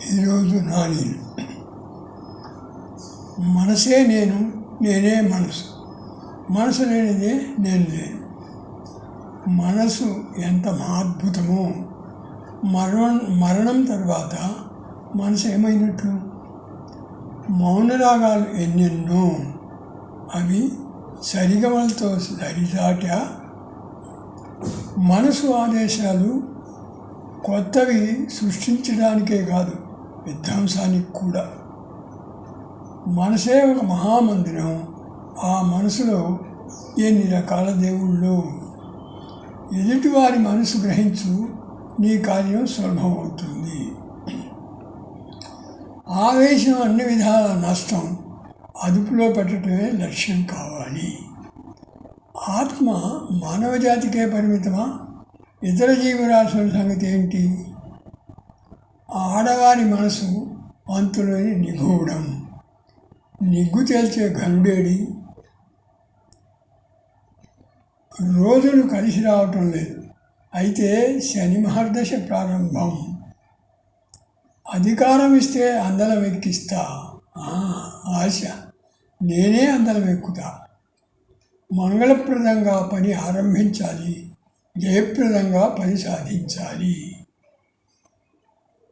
ఈరోజు నాని మనసే నేను, నేనే మనసు, మనసు లేనిదే నేను లేను. మనసు ఎంత మహాద్భుతమో. మరణం తర్వాత మనసు ఏమైనట్లు? మౌనరాగాలు ఎన్నెన్నో, అవి సరిగమలతో సరిదాటా. మనసు ఆదేశాలు కొత్తవి సృష్టించడానికే కాదు, విధ్వంసానికి కూడా. మనసే ఒక మహామందిరం. ఆ మనసులో ఎన్ని రకాల దేవుళ్ళు. ఎదుటివారి మనసు గ్రహించు, నీ కార్యం సులభమవుతుంది. ఆవేశం అన్ని విధాల నష్టం, అదుపులో పెట్టడమే లక్ష్యం కావాలి. ఆత్మ మానవ జాతికే పరిమితమా? ఇతర జీవరాశుల సంగతి ఏంటి? ఆడవారి మనసు అంతులోని నిగూఢం. నిగ్గు తేల్చే ఘనుడేడి? రోజులు కలిసి రావటం లేదు. అయితే శని మహర్దశ ప్రారంభం. అధికారం ఇస్తే అందలం ఎక్కిస్తా. ఆశ, నేనే అందలం ఎక్కుతా. మంగళప్రదంగా పని ఆరంభించాలి, జయప్రదంగా పని సాధించాలి.